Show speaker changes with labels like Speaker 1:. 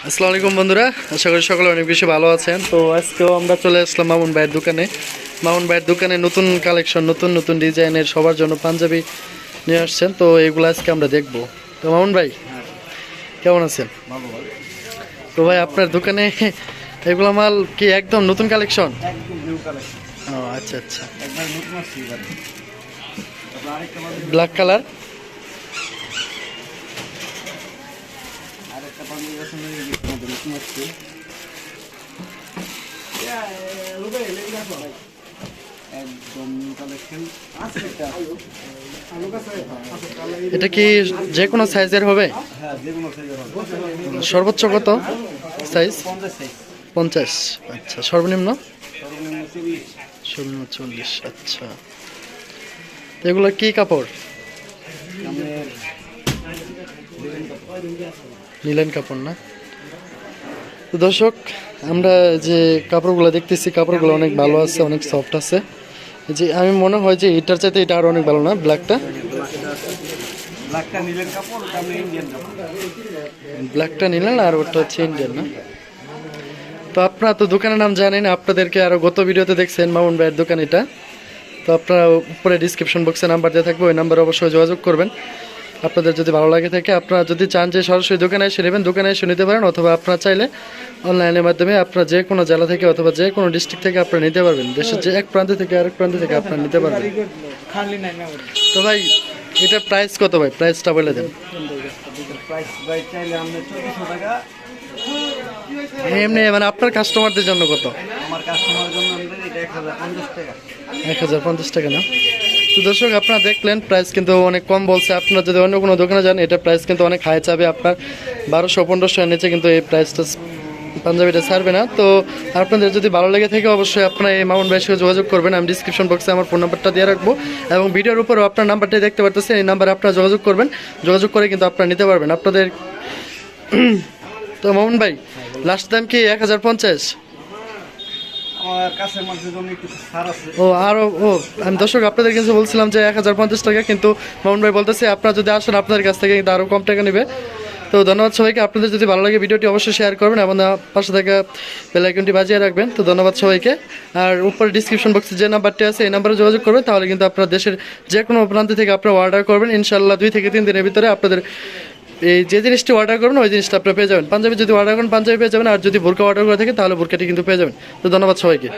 Speaker 1: আসসালামু আলাইকুম বন্ধুরা, আশা করি সকলে অনেক বেশি ভালো আছেন। তো আজকেও আমরা চলে আসলাম মামুন ভাইয়ের দোকানে। মামুন ভাইয়ের দোকানে নতুন কালেকশন, নতুন নতুন ডিজাইনের সবার জন্য পাঞ্জাবি নিয়ে আসছেন। তো এগুলো আজকে আমরা দেখব। তো মামুন ভাই কেমন আছেন? তো ভাই আপনার দোকানে এগুলো মাল কি একদম নতুন কালেকশন? ও আচ্ছা আচ্ছা, ব্ল্যাক কালার। এটা কি যে কোনো সাইজের হবে? সর্বোচ্চ কত সাইজ? 50। আচ্ছা, সর্বনিম্ন? সর্বনিম্ন 40। আচ্ছা, এগুলো কি কাপড়? নিলেন কাপড় না? তো দর্শক, আমরা যে কাপড়গুলো দেখতেছি, কাপড়গুলো অনেক ভালো আছে, অনেক সফট আছে। যে আমি মনে হয় যে এটার চাইতে এটা আরো অনেক ভালো না? ব্ল্যাকটা ব্ল্যাকটা নিলেন আর ওটা হচ্ছে ইন্ডিয়ান না? তো আপনারা তো দোকানের নাম জানেন, আপনাদেরকে আরো গত ভিডিওতে দেখছেন মামুন ভাইয়ের দোকান এটা। তো আপনারা উপরে ডিসক্রিপশন বক্সে নাম্বার দেওয়া থাকবে, ওই নাম্বারে অবশ্যই যোগাযোগ করবেন। আপনাদের যদি ভালো লাগে থাকে, আপনারা যদি চান যে সরাসরি দোকানে এসে নেবেন, দোকানে এসে নিতে পারেন, অথবা আপনারা চাইলে অনলাইনের মাধ্যমে আপনারা যে কোনো জেলা থেকে অথবা যে কোনো ডিস্ট্রিক্ট থেকে আপনারা নিতে পারবেন। দেশের যে এক প্রান্ত থেকে আরেক প্রান্ত থেকে আপনারা নিতে পারবেন। তো ভাই এটার প্রাইস কত ভাই? প্রাইসটা বলে দেন। এমনি মানে আপনার কাস্টমারদের জন্য কত? 1050 টাকা না? তো দর্শক, আপনারা দেখলেন প্রাইস কিন্তু অনেক কম বলছে। আপনারা যদি অন্য কোনো দোকানে যান, এটা প্রাইস কিন্তু অনেক হাই চাবে। আপনার 1200-1500 নিচে কিন্তু এই প্রাইসটা পাঞ্জাবিটা ছাড়বে না। তো আপনাদের যদি ভালো লেগে থাকে, অবশ্যই আপনারা এই মামুন ভাইয়ের সাথে যোগাযোগ করবেন। আমি ডিসক্রিপশন বক্সে আমার ফোন নাম্বারটা দিয়ে রাখবো, এবং ভিডিওর উপরেও আপনার নাম্বারটাই দেখতে পারতেছেন। এই নাম্বারে আপনারা যোগাযোগ করবেন, যোগাযোগ করে কিন্তু আপনারা নিতে পারবেন আপনাদের। তো মামুন ভাই, লাস্ট দাম কি 1050? ও আরো আমি দর্শক আপনাদের কাছে বলছিলাম যে 1050 টাকা, কিন্তু মামুন ভাই বলতেছে আপনারা যদি আসেন আপনাদের কাছ থেকে কিন্তু আরো কম টাকা নেবে। তো ধন্যবাদ সবাইকে। আপনাদের যদি ভালো লাগে ভিডিওটি অবশ্যই শেয়ার করবেন এবং পাশে থাকা বেল আইকনটি বাজিয়ে রাখবেন। তো ধন্যবাদ সবাইকে। আর উপরে ডিসক্রিপশন বক্সে যে নাম্বারটি আছে, এই নাম্বারে যোগাযোগ করবেন, তাহলে কিন্তু আপনারা দেশের যে কোনো প্রান্ত থেকে আপনারা অর্ডার করবেন। ইনশাল্লাহ 2 থেকে 3 দিনের ভিতরে আপনাদের এই যে জিনিসটি অর্ডার করবেন ওই জিনিসটা আপনারা পেয়ে যাবেন। পাঞ্জাবি যদি অর্ডার করেন পাঞ্জাবি পেয়ে যাবেন, আর যদি বোরকা অর্ডার করে থাকে তাহলে বোরকাটি কিন্তু পেয়ে যাবেন। তো ধন্যবাদ সবাইকে।